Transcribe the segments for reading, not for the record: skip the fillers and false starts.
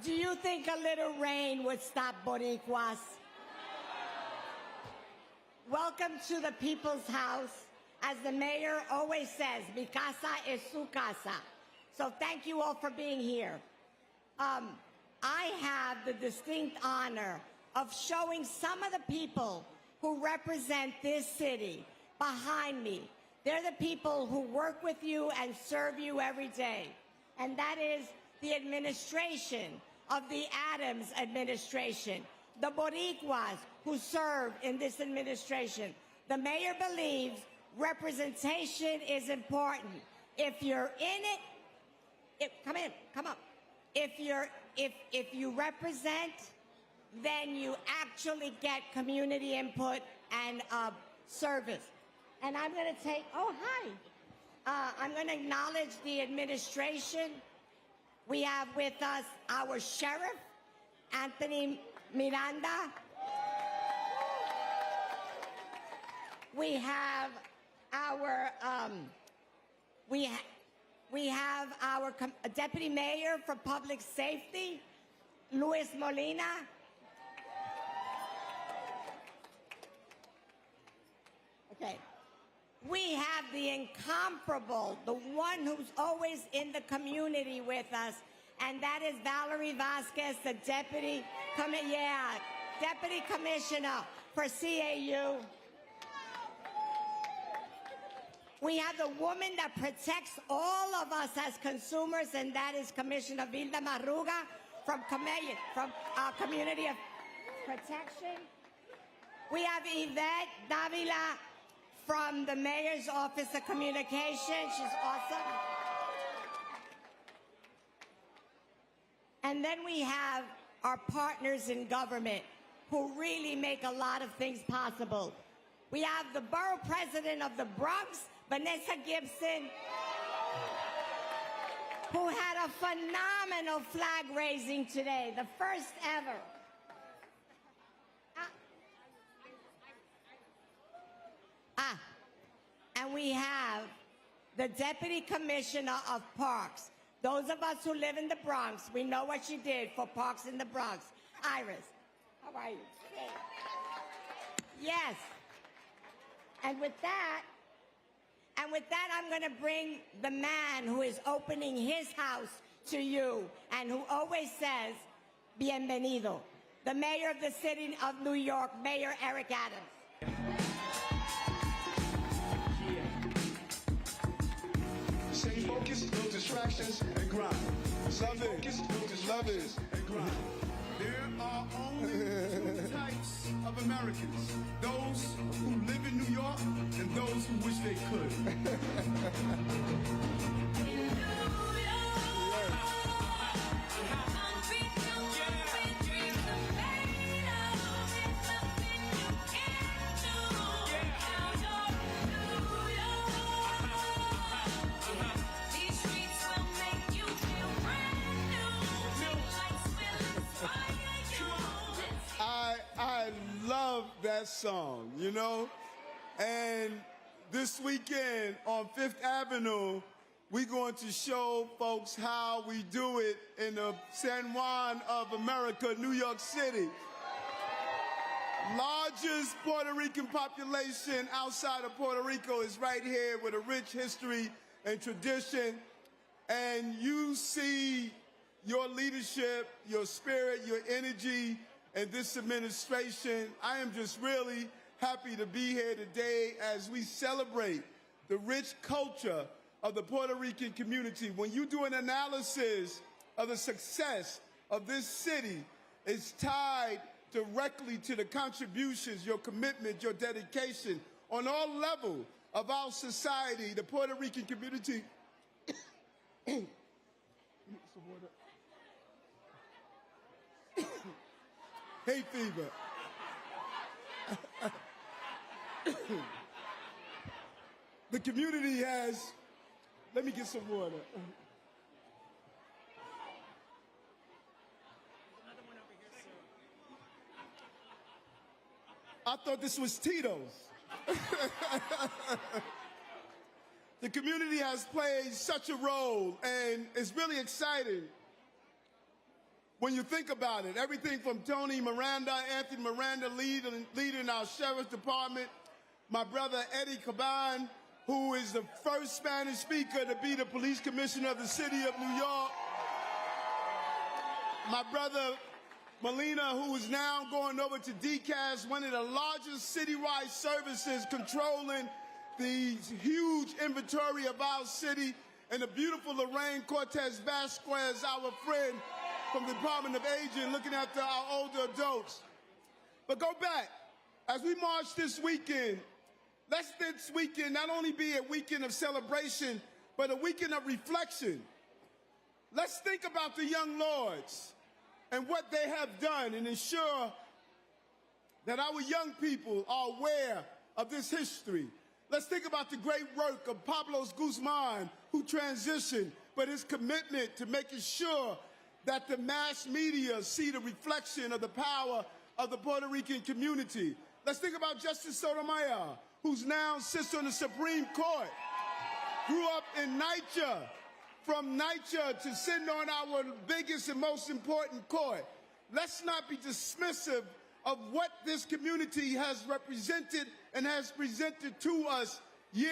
Do you think a little rain would stop Boricuas? Welcome to the People's House. As the mayor always says, mi casa es su casa. So thank you all for being here. I have the distinct honor of showing some of the people who represent this city behind me. They're the people who work with you and serve you every day. And that is the administration of the Adams administration, the Boricuas who serve in this administration. The mayor believes representation is important. If you're in it, come up. If you represent, then you actually get community input and service. And I'm going to take, oh, hi. I'm going to acknowledge the administration. We have with us our sheriff, Anthony Miranda. We have our deputy mayor for public safety, Luis Molina. Okay. We have the incomparable, the one who's always in the community with us, and that is Valerie Vasquez, the deputy commissioner for CAU. We have the woman that protects all of us as consumers, and that is Commissioner Vilda Marruga from Community of Protection. We have Yvette Davila from the Mayor's Office of Communication. She's awesome. And then we have our partners in government who really make a lot of things possible. We have the borough president of the Bronx, Vanessa Gibson, who had a phenomenal flag raising today, the first ever. And we have the Deputy Commissioner of Parks. Those of us who live in the Bronx, we know what she did for parks in the Bronx. Iris, how are you? Yes. And with that, I'm going to bring the man who is opening his house to you and who always says, bienvenido, the mayor of the city of New York, Mayor Eric Adams. Stay focused, no distractions, and grind. Stay focused, no distractions, and grind. There are only two types of Americans. Those who live in New York and those who wish they could. I love that song, you know? And this weekend on Fifth Avenue, we're going to show folks how we do it in the San Juan of America, New York City. Largest Puerto Rican population outside of Puerto Rico is right here with a rich history and tradition. And you see your leadership, your spirit, your energy, and this administration. I am just really happy to be here today as we celebrate the rich culture of the Puerto Rican community. When you do an analysis of the success of this city, it's tied directly to the contributions, your commitment, your dedication on all levels of our society. The Puerto Rican community hay fever. The community has, let me get some water. I thought this was Tito's. The community has played such a role, and it's really exciting when you think about it. Everything from Tony Miranda, Anthony Miranda leading our sheriff's department, my brother Eddie Caban, who is the first Spanish speaker to be the police commissioner of the city of New York, my brother Molina, who is now going over to DCAS, one of the largest citywide services controlling the huge inventory of our city, and the beautiful Lorraine Cortez Vasquez, our friend from the Department of Aging, looking after our older adults. But go back. As we march this weekend, let's this weekend not only be a weekend of celebration, but a weekend of reflection. Let's think about the young lords and what they have done and ensure that our young people are aware of this history. Let's think about the great work of Pablo Guzman, who transitioned, but his commitment to making sure that the mass media see the reflection of the power of the Puerto Rican community. Let's think about Justice Sotomayor, who's now sits on the Supreme Court, grew up in NYCHA, from NYCHA to sitting on our biggest and most important court. Let's not be dismissive of what this community has represented and has presented to us year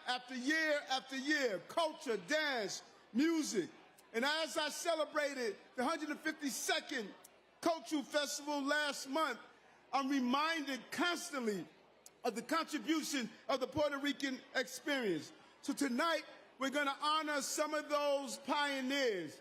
after year after year. Culture, dance, music. And as I celebrated the 152nd Cultural Festival last month, I'm reminded constantly of the contribution of the Puerto Rican experience. So tonight, we're going to honor some of those pioneers.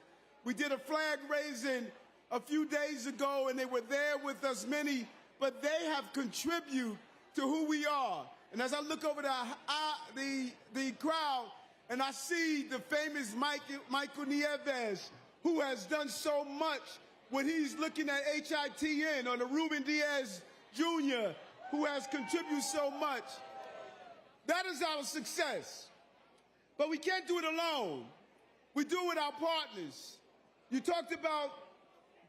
We did a flag raising a few days ago, and they were there with us many, but they have contributed to who we are. And as I look over the crowd, and I see the famous Michael Nieves, who has done so much when he's looking at HITN, or the Ruben Diaz Jr., who has contributed so much. That is our success. But we can't do it alone. We do it with our partners. You talked about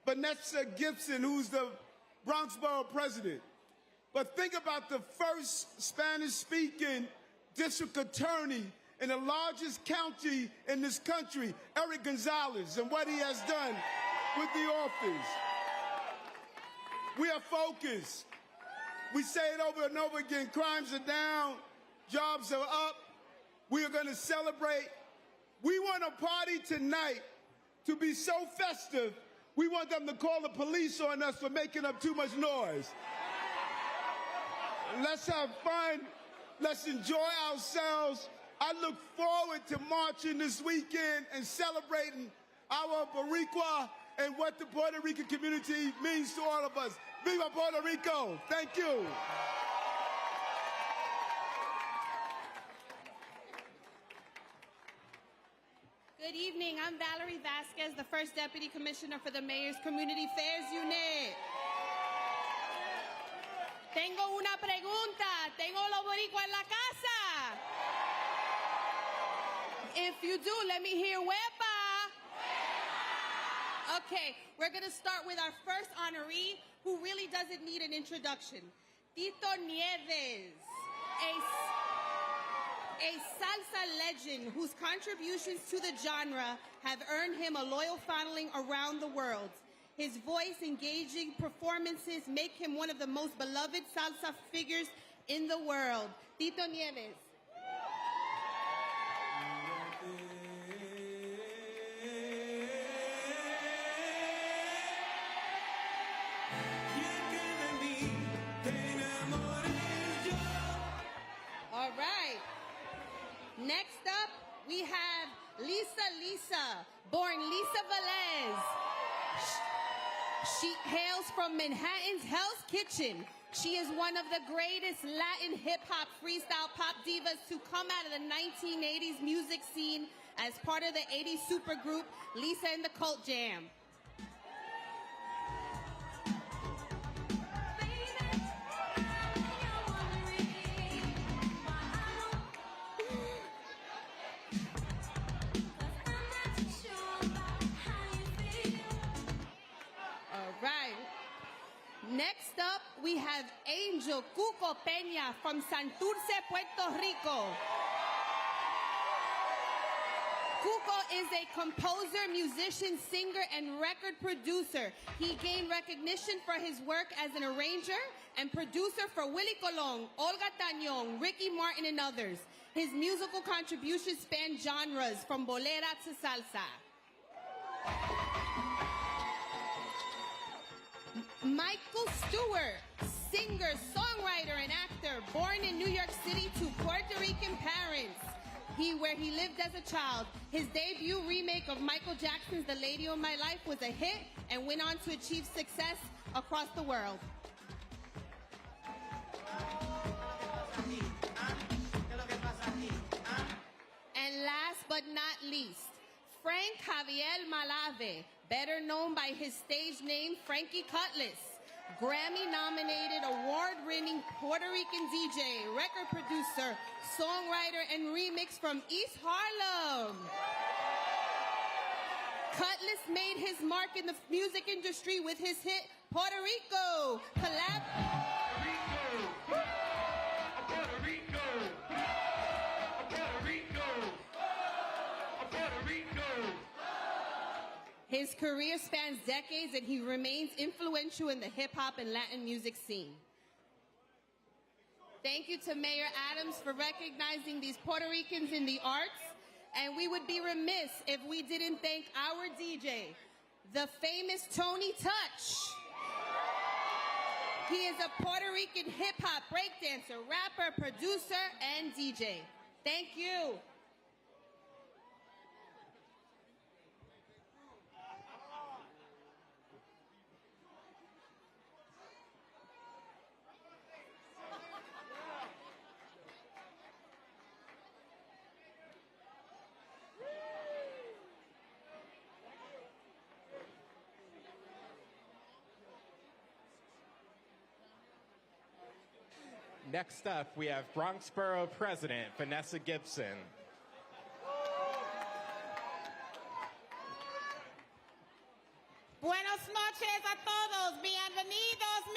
Vanessa Gibson, who's the Bronx Borough president. But think about the first Spanish-speaking district attorney in the largest county in this country, Eric Gonzalez, and what he has done with the office. We are focused. We say it over and over again, crimes are down, jobs are up. We are going to celebrate. We want a party tonight to be so festive, we want them to call the police on us for making up too much noise. Let's have fun. Let's enjoy ourselves. I look forward to marching this weekend and celebrating our Boricua and what the Puerto Rican community means to all of us. Viva Puerto Rico. Thank you. Good evening. I'm Valerie Vasquez, the first Deputy Commissioner for the Mayor's Community Affairs Unit. Tengo una pregunta. ¿Tengo los boricuas en la casa? If you do, let me hear huepa. Okay, we're going to start with our first honoree, who really doesn't need an introduction. Tito Nieves, a salsa legend whose contributions to the genre have earned him a loyal following around the world. His voice, engaging performances make him one of the most beloved salsa figures in the world. Tito Nieves. All right. Next up, we have Lisa, born Lisa Velez. She hails from Manhattan's Hell's Kitchen. She is one of the greatest Latin hip-hop freestyle pop divas to come out of the 1980s music scene as part of the 80s supergroup Lisa and the Cult Jam. Next up, we have Angel Cuco Peña from Santurce, Puerto Rico. Cuco is a composer, musician, singer, and record producer. He gained recognition for his work as an arranger and producer for Willie Colon, Olga Tañón, Ricky Martin, and others. His musical contributions span genres from bolera to salsa. Michael Stewart, singer, songwriter, and actor, born in New York City to Puerto Rican parents. Where he lived as a child. His debut remake of Michael Jackson's The Lady of My Life was a hit and went on to achieve success across the world. And last but not least, Frank Javier Malave, better known by his stage name Frankie Cutlass, Grammy-nominated, award-winning Puerto Rican DJ, record producer, songwriter, and remix from East Harlem. Cutlass made his mark in the music industry with his hit Puerto Rico. His career spans decades, and he remains influential in the hip-hop and Latin music scene. Thank you to Mayor Adams for recognizing these Puerto Ricans in the arts, and we would be remiss if we didn't thank our DJ, the famous Tony Touch. He is a Puerto Rican hip-hop, breakdancer, rapper, producer, and DJ. Thank you. Next up, we have Bronx Borough President Vanessa Gibson. Buenas noches a todos. Bienvenidos